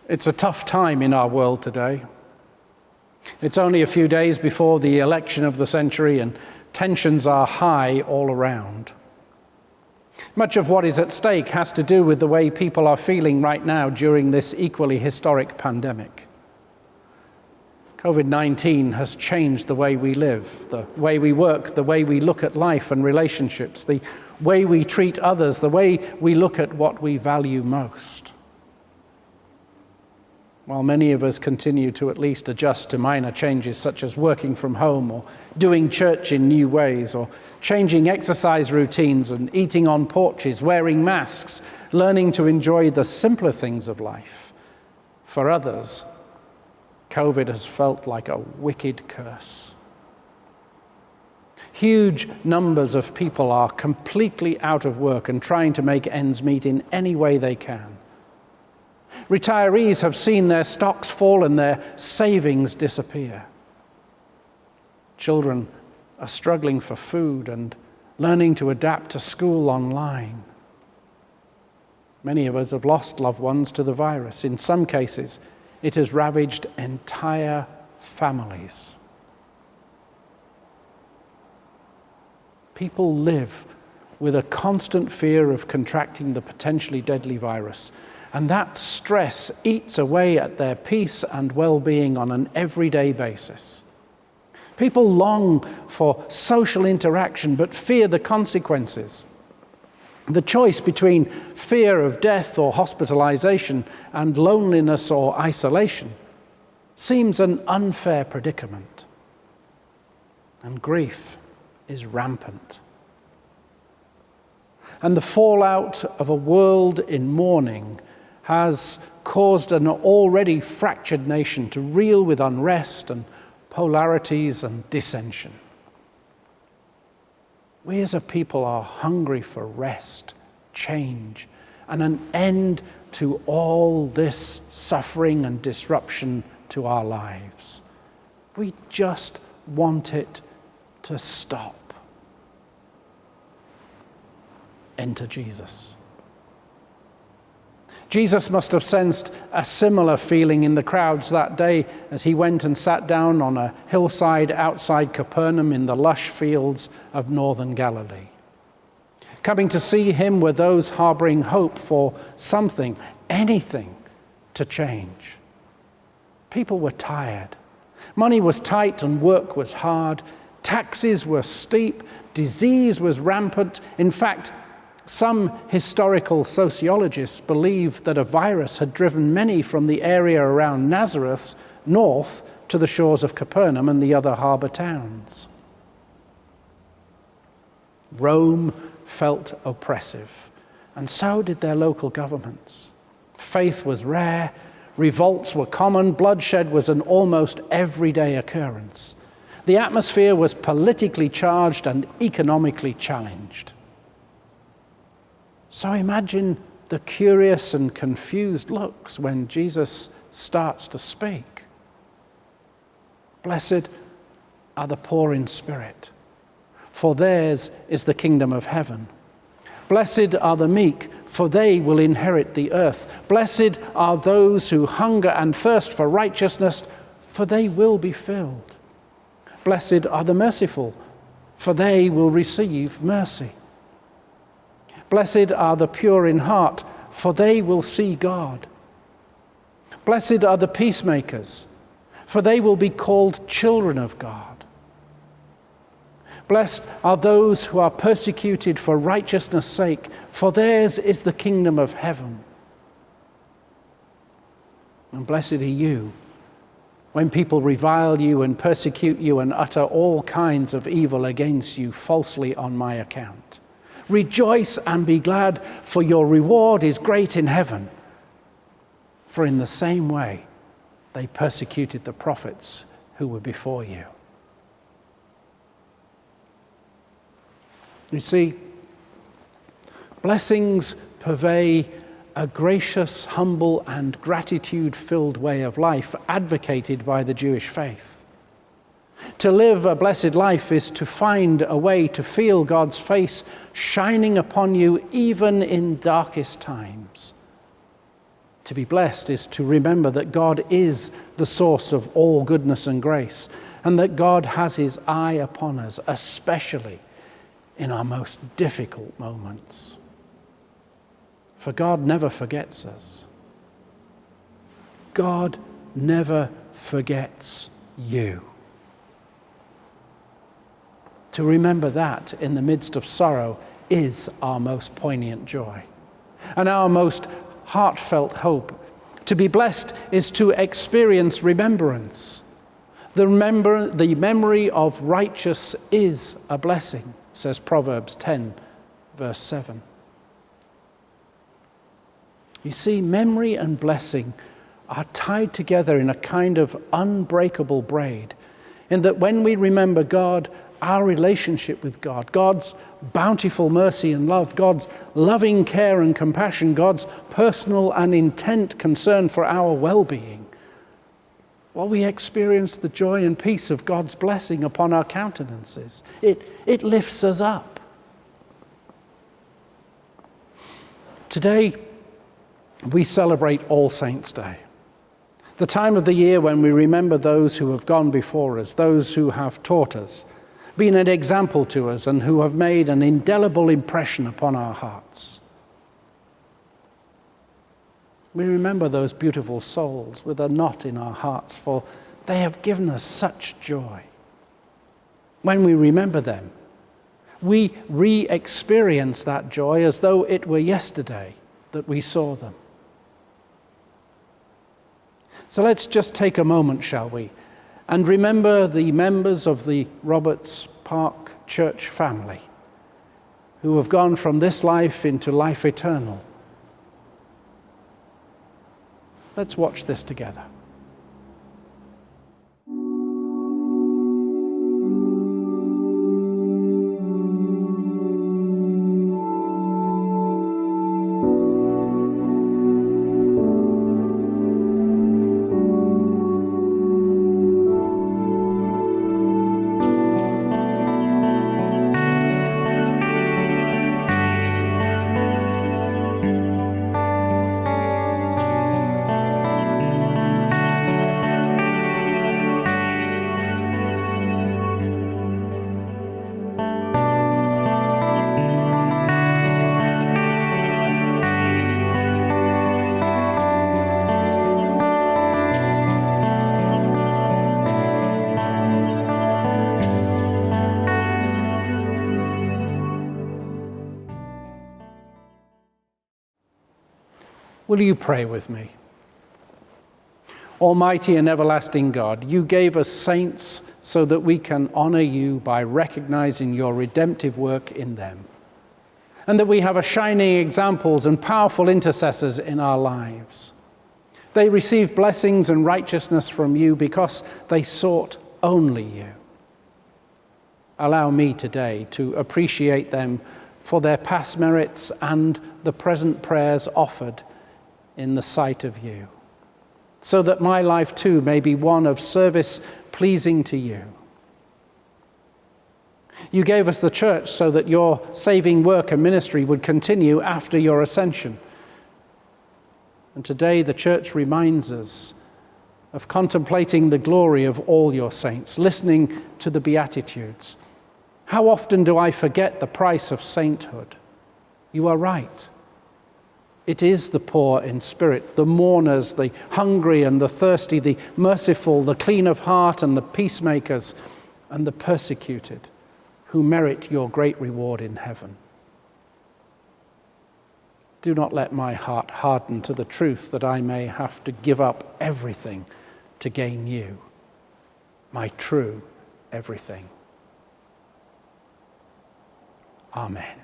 It's a tough time in our world today. It's only a few days before the election of the century, and tensions are high all around. Much of what is at stake has to do with the way people are feeling right now during this equally historic pandemic. COVID-19 has changed the way we live, the way we work, the way we look at life and relationships, the way we treat others, the way we look at what we value most. While many of us continue to at least adjust to minor changes such as working from home or doing church in new ways or changing exercise routines and eating on porches, wearing masks, learning to enjoy the simpler things of life, for others, COVID has felt like a wicked curse. Huge numbers of people are completely out of work and trying to make ends meet in any way they can. Retirees have seen their stocks fall and their savings disappear. Children are struggling for food and learning to adapt to school online. Many of us have lost loved ones to the virus. In some cases, it has ravaged entire families. People live with a constant fear of contracting the potentially deadly virus. And that stress eats away at their peace and well-being on an everyday basis. People long for social interaction but fear the consequences. The choice between fear of death or hospitalization and loneliness or isolation seems an unfair predicament. And grief is rampant. And the fallout of a world in mourning has caused an already fractured nation to reel with unrest and polarities and dissension. We as a people are hungry for rest, change, and an end to all this suffering and disruption to our lives. We just want it to stop. Enter Jesus. Jesus must have sensed a similar feeling in the crowds that day as he went and sat down on a hillside outside Capernaum in the lush fields of northern Galilee. Coming to see him were those harboring hope for something, anything, to change. People were tired. Money was tight and work was hard. Taxes were steep. Disease was rampant. In fact, some historical sociologists believe that a virus had driven many from the area around Nazareth north to the shores of Capernaum and the other harbor towns. Rome felt oppressive, and so did their local governments. Faith was rare, revolts were common, bloodshed was an almost everyday occurrence. The atmosphere was politically charged and economically challenged. So imagine the curious and confused looks when Jesus starts to speak. Blessed are the poor in spirit, for theirs is the kingdom of heaven. Blessed are the meek, for they will inherit the earth. Blessed are those who hunger and thirst for righteousness, for they will be filled. Blessed are the merciful, for they will receive mercy. Blessed are the pure in heart, for they will see God. Blessed are the peacemakers, for they will be called children of God. Blessed are those who are persecuted for righteousness' sake, for theirs is the kingdom of heaven. And blessed are you when people revile you and persecute you and utter all kinds of evil against you falsely on my account. Rejoice and be glad, for your reward is great in heaven. For in the same way they persecuted the prophets who were before you. You see, blessings purvey a gracious, humble, and gratitude-filled way of life advocated by the Jewish faith. To live a blessed life is to find a way to feel God's face shining upon you even in darkest times. To be blessed is to remember that God is the source of all goodness and grace, and that God has his eye upon us, especially in our most difficult moments. For God never forgets us. God never forgets you. To remember that in the midst of sorrow is our most poignant joy and our most heartfelt hope. To be blessed is to experience remembrance. The memory of righteous is a blessing, says Proverbs 10, verse 7. You see, memory and blessing are tied together in a kind of unbreakable braid, in that when we remember God, our relationship with God, God's bountiful mercy and love, God's loving care and compassion, God's personal and intent concern for our well-being, well, we experience the joy and peace of God's blessing upon our countenances. It lifts us up. Today, we celebrate All Saints' Day, the time of the year when we remember those who have gone before us, those who have taught us, been an example to us, and who have made an indelible impression upon our hearts. We remember those beautiful souls with a knot in our hearts, for they have given us such joy. When we remember them, we re-experience that joy as though it were yesterday that we saw them. So let's just take a moment, shall we, and remember the members of the Roberts Park Church family who have gone from this life into life eternal. Let's watch this together. Will you pray with me? Almighty and everlasting God, you gave us saints so that we can honor you by recognizing your redemptive work in them, and that we have a shining examples and powerful intercessors in our lives. They received blessings and righteousness from you because they sought only you. Allow me today to appreciate them for their past merits and the present prayers offered in the sight of you, so that my life too may be one of service pleasing to you. You gave us the church so that your saving work and ministry would continue after your ascension. And today the church reminds us of contemplating the glory of all your saints, listening to the Beatitudes. How often do I forget the price of sainthood? You are right. It is the poor in spirit, the mourners, the hungry and the thirsty, the merciful, the clean of heart and the peacemakers and the persecuted who merit your great reward in heaven. Do not let my heart harden to the truth that I may have to give up everything to gain you, my true everything. Amen.